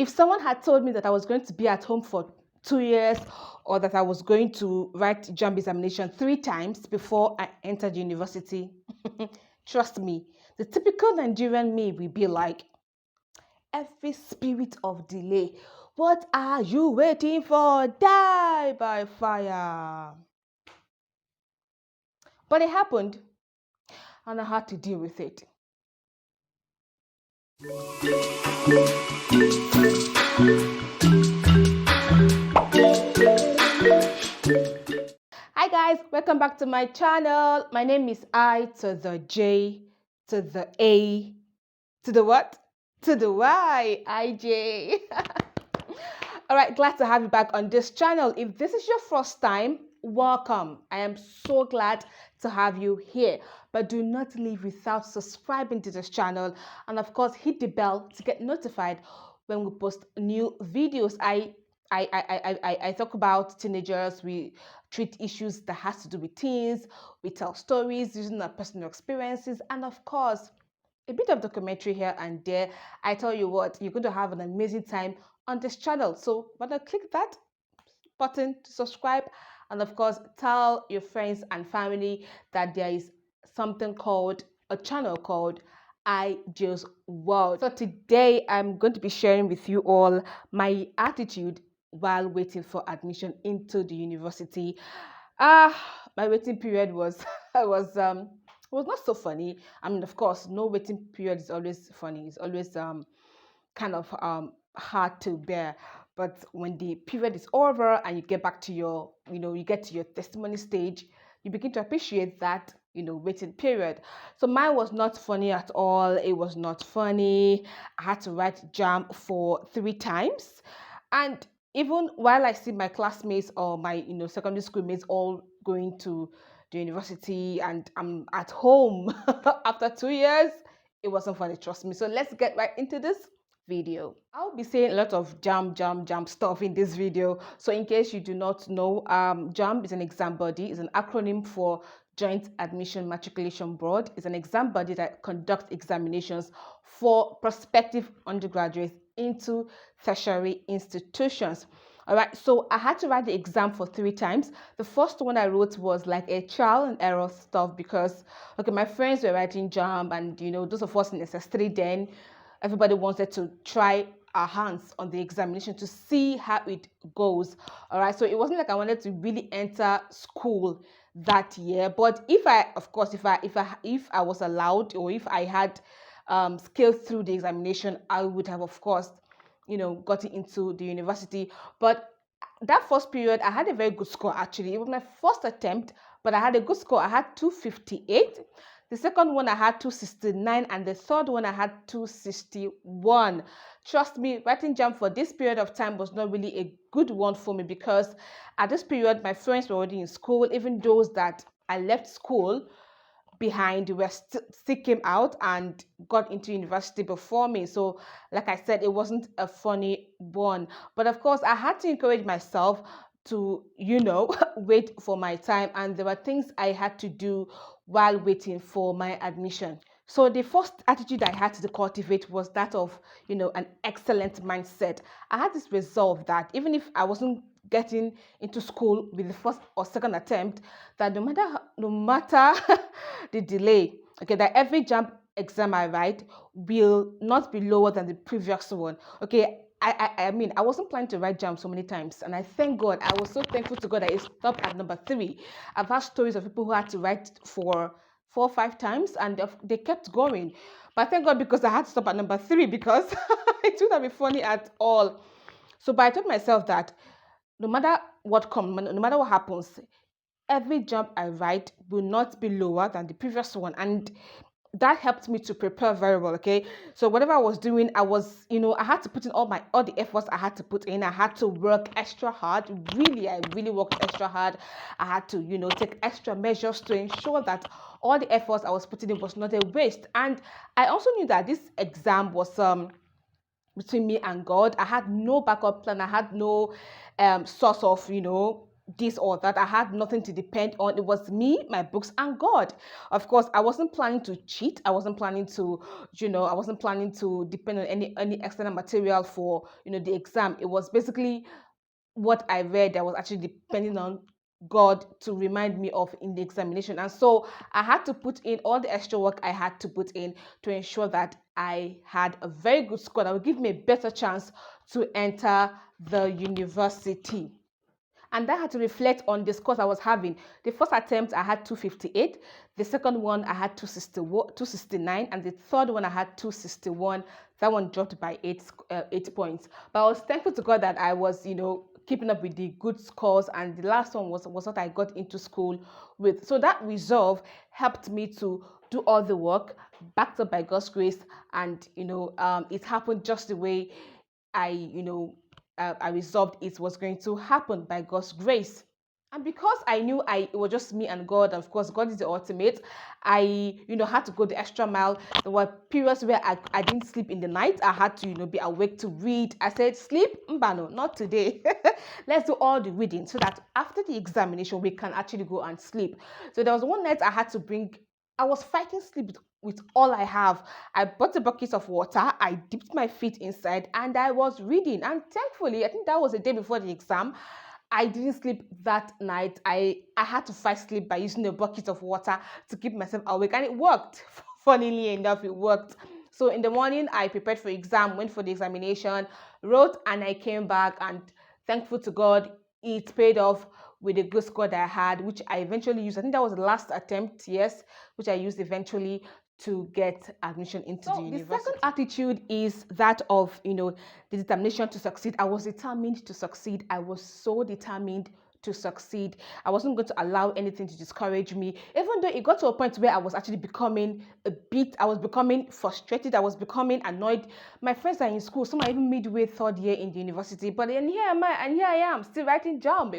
If someone had told me that I was going to be at home for 2 years, or that I was going to write JAMB examination 3 times before I entered university, trust me, the typical Nigerian me will be like, every spirit of delay, what are you waiting for? Die by fire. But it happened, and I had to deal with it. Hi guys, welcome back to my channel. My name is I to the J to the A to the what? To the Y, IJ. All right, glad to have you back on this channel. If this is your first time, welcome. I am so glad to have you here. But do not leave without subscribing to this channel, and of course hit the bell to get notified when we post new videos. I talk about teenagers. We treat issues that has to do with teens. We tell stories using our personal experiences, and of course a bit of documentary here and there. I tell you what, you're going to have an amazing time on this channel. So why not click that button to subscribe, and of course tell your friends and family that there is something called a channel called Ijaysworld. So today I'm going to be sharing with you all my attitude while waiting for admission into the university. My waiting period was was not so funny. I mean, of course, no waiting period is always funny. It's always kind of hard to bear. But when the period is over and you get back to your, you get to your testimony stage, you begin to appreciate that, waiting period. So mine was not funny at all. It was not funny. I had to write jam for 3 times. And even while I see my classmates or my, secondary school mates all going to the university and I'm at home after 2 years, it wasn't funny, trust me. So let's get right into this video. I'll be saying a lot of jam stuff in this video. So in case you do not know, JAMB is an exam body. It's an acronym for Joint Admission Matriculation Board. It's an exam body that conducts examinations for prospective undergraduates into tertiary institutions. All right, so I had to write the exam for 3 times. The first one I wrote was like a trial and error stuff because, okay, my friends were writing JAMB, and those of us in SS3 then, everybody wanted to try our hands on the examination to see how it goes. All right, so it wasn't like I wanted to really enter school that year, but if I was allowed, or if I had scaled through the examination, I would have, of course, gotten into the university. But that first period, I had a very good score. Actually, it was my first attempt, but I had a good score. I had 258. The second one I had 269, and the third one I had 261. Trust me, writing jam for this period of time was not really a good one for me because at this period my friends were already in school. Even those that I left school behind were still came out and got into university before me. So like I said, it wasn't a funny one. But of course I had to encourage myself to wait for my time, and there were things I had to do while waiting for my admission. So the first attitude I had to cultivate was that of an excellent mindset. I had this resolve that even if I wasn't getting into school with the first or second attempt, that no matter the delay, okay, that every jump exam I write will not be lower than the previous one. Okay, I mean, I wasn't planning to write jam so many times, and I thank God. I was so thankful to God that it stopped at number 3. I've had stories of people who had to write for 4 or 5 times, and they kept going. But thank God, because I had to stop at number 3, because it wouldn't be funny at all. So, but I told myself that no matter what comes, no matter what happens, every jump I write will not be lower than the previous one. And that helped me to prepare very well. Okay, so whatever I was doing, I had to put in all the efforts I had to put in. I had to work extra hard. I really worked extra hard. I had to take extra measures to ensure that all the efforts I was putting in was not a waste. And I also knew that this exam was between me and God. I had no backup plan. I had no source of this or that. I had nothing to depend on. It was me, my books, and God. Of course, I wasn't planning to cheat. I wasn't planning to, I wasn't planning to depend on any external material for, the exam. It was basically what I read that was actually depending on God to remind me of in the examination. And so I had to put in all the extra work I had to put in to ensure that I had a very good score that would give me a better chance to enter the university. And that had to reflect on the scores I was having. The first attempt I had 258, the second one I had 269, and the third one I had 261. That one dropped by 8 points. But I was thankful to God that I was, keeping up with the good scores, and the last one was what I got into school with. So that resolve helped me to do all the work, backed up by God's grace, and it happened just the way I, I resolved it was going to happen by God's grace. And because I knew it was just me and God, of course, God is the ultimate, I, had to go the extra mile. There were periods where I didn't sleep in the night. I had to, be awake to read. I said, sleep? Mbano, not today. Let's do all the reading so that after the examination, we can actually go and sleep. So there was one night I was fighting sleep with all I have. I bought a bucket of water, I dipped my feet inside, and I was reading. And thankfully, I think that was the day before the exam. I didn't sleep that night. I had to fight sleep by using a bucket of water to keep myself awake, and it worked. Funnily enough, it worked. So in the morning, I prepared for exam, went for the examination, wrote, and I came back. And thankful to God, it paid off with a good score that I had, which I eventually used. I think that was the last attempt, yes, which I used eventually to get admission into the university. The second attitude is that of, the determination to succeed. I was determined to succeed. I was so determined to succeed. I wasn't going to allow anything to discourage me, even though it got to a point where I was actually I was becoming frustrated, I was becoming annoyed. My friends are in school, some are even midway third year in the university, but then here am I, and here I am still writing jump.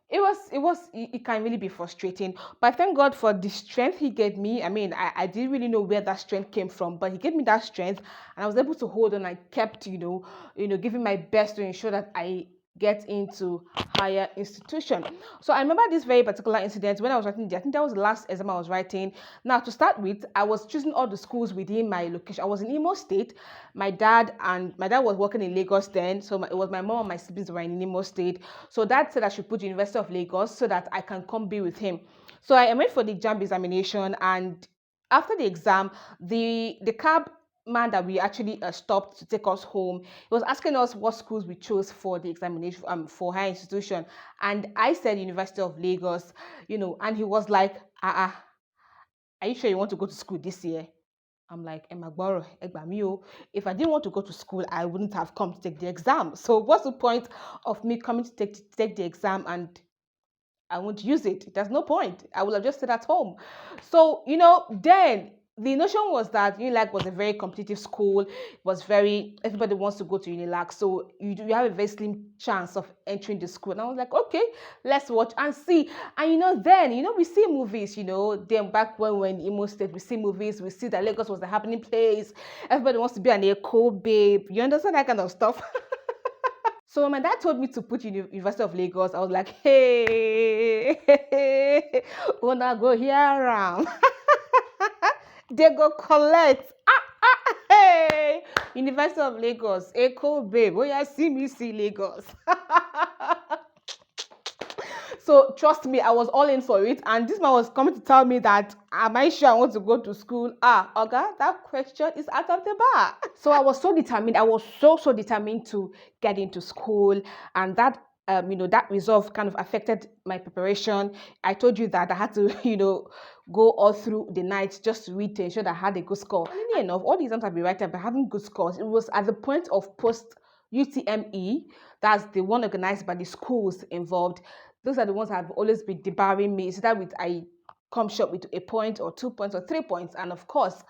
It can really be frustrating, but thank God for the strength he gave me. I mean, I didn't really know where that strength came from, but he gave me that strength, and I was able to hold on. I kept, giving my best to ensure that I get into higher institution. So I remember this very particular incident when I was writing. I think that was the last exam I was writing. Now, to start with, I was choosing all the schools within my location. I was in Imo State. My dad was working in Lagos then, so it was my mom and my siblings were in Imo State. So dad said I should put University of Lagos so that I can come be with him. So I went for the JAMB examination, and after the exam, the cab man that we actually stopped to take us home, he was asking us what schools we chose for the examination for higher institution, and I said University of Lagos, and he was like, are you sure you want to go to school this year? I'm like, Emagboro, Egbamio. If I didn't want to go to school, I wouldn't have come to take the exam. So what's the point of me coming to take the exam and I won't use it? There's no point. I would have just stayed at home. So, then the notion was that UNILAG was a very competitive school. It was everybody wants to go to UNILAG. So you have a very slim chance of entering the school. And I was like, okay, let's watch and see. And then, we see movies, then back when we're in Imo State, we see movies, we see that Lagos was the happening place. Everybody wants to be an eco babe. You understand that kind of stuff? So when my dad told me to put University of Lagos, I was like, hey, wanna go here around. They go collect. Hey, University of Lagos, Echo babe. Oh yeah, see me, see Lagos. So trust me, I was all in for it. And this man was coming to tell me that, am I sure I want to go to school? Oga, that question is out of the bar. So I was so determined. I was so determined to get into school. And that, that resolve kind of affected my preparation. I told you that I had to, go all through the night just to read to ensure that I had a good score. Funnily enough, all the exams I've been writing, by having good scores, it was at the point of post UTME, that's the one organized by the schools involved. Those are the ones that have always been debarring me. Is that I come short with a point or 2 points or 3 points, and of course,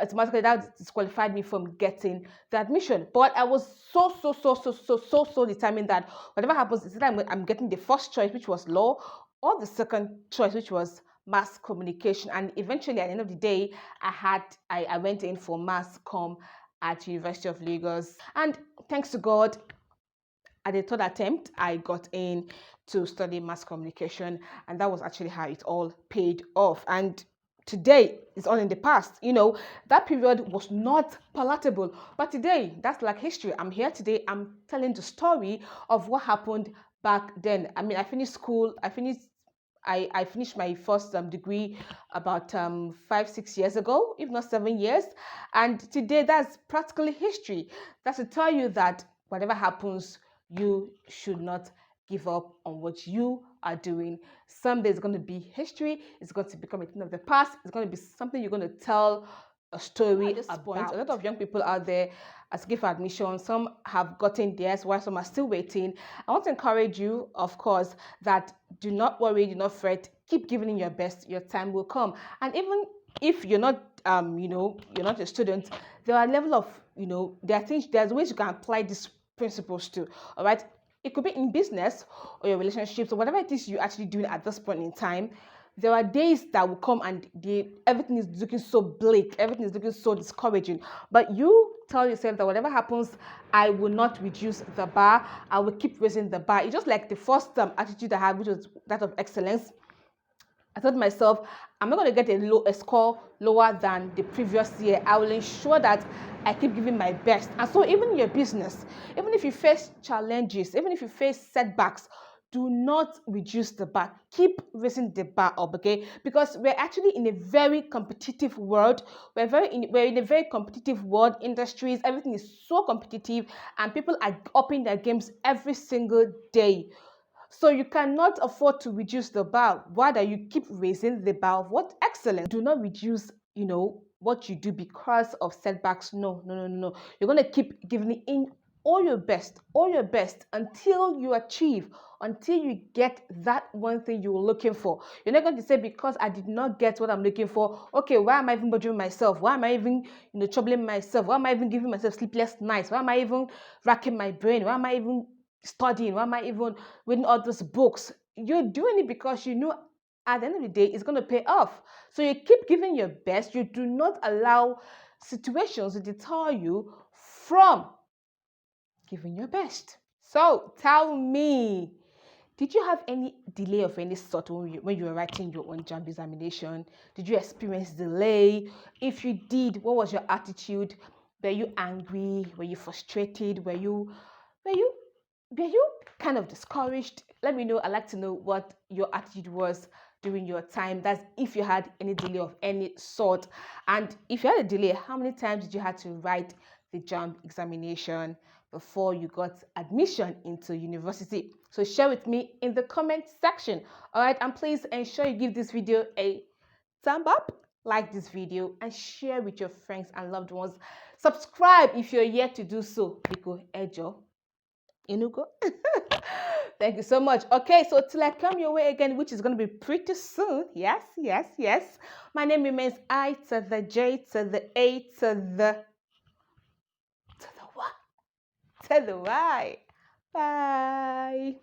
automatically that disqualified me from getting the admission. But I was so determined that whatever happens, is that I'm getting the first choice, which was law, or the second choice, which was mass communication. And eventually, at the end of the day, I went in for mass comm at University of Lagos, and thanks to God, at the third attempt, I got in to study mass communication, and that was actually how it all paid off. And today is all in the past. That period was not palatable, but today that's like history. I'm here today. I'm telling the story of what happened back then. I mean, I finished my first degree about 5, 6 years ago, if not 7 years. And today, that's practically history. That's to tell you that whatever happens, you should not give up on what you are doing. Someday it's going to be history. It's going to become a thing of the past. It's going to be something you're going to tell a story about. A lot of young people out there are seeking for admission. Some have gotten theirs, while some are still waiting. I want to encourage you, of course, that do not worry, do not fret. Keep giving it your best. Your time will come. And even if you're not, you're not a student, there are level of, there are things, there's ways you can apply these principles to. All right. It could be in business or your relationships or whatever it is you're actually doing at this point in time. There are days that will come and everything is looking so bleak, everything is looking so discouraging. But you tell yourself that whatever happens, I will not reduce the bar. I will keep raising the bar. It's just like the first attitude I had, which was that of excellence. I thought to myself, I'm not going to get a score lower than the previous year. I will ensure that I keep giving my best. And so even in your business, even if you face challenges, even if you face setbacks, do not reduce the bar. Keep raising the bar up, okay? Because we're actually in a very competitive world. We're in a very competitive world. Industries, everything is so competitive, and people are upping their games every single day. So you cannot afford to reduce the bar. Rather, you keep raising the bar of what excellence. Do not reduce, what you do because of setbacks. No, no, no, no. You're going to keep giving it in all your best until you achieve, until you get that one thing you were looking for. You're not going to say, because I did not get what I'm looking for, okay, why am I even bothering myself? Why am I even, troubling myself? Why am I even giving myself sleepless nights? Why am I even racking my brain? Why am I even studying? Why am I even reading all those books? You're doing it because you know at the end of the day it's going to pay off. So you keep giving your best. You do not allow situations to deter you from giving your best. So tell me, did you have any delay of any sort when you were writing your own JAMB examination? Did you experience delay? If you did, what was your attitude? Were you angry? Were you frustrated? Were you kind of discouraged? Let me know. I'd like to know what your attitude was during your time. That's if you had any delay of any sort. And if you had a delay, how many times did you have to write the JAMB examination before you got admission into university? So share with me in the comment section. All right, and please ensure you give this video a thumb up, like this video, and share with your friends and loved ones. Subscribe if you're yet to do so. Biko Ejo Inugo. Thank you so much. Okay, so till I come your way again, which is going to be pretty soon. Yes, yes, yes. My name remains I to the J to the A to the what? To the Y. Bye.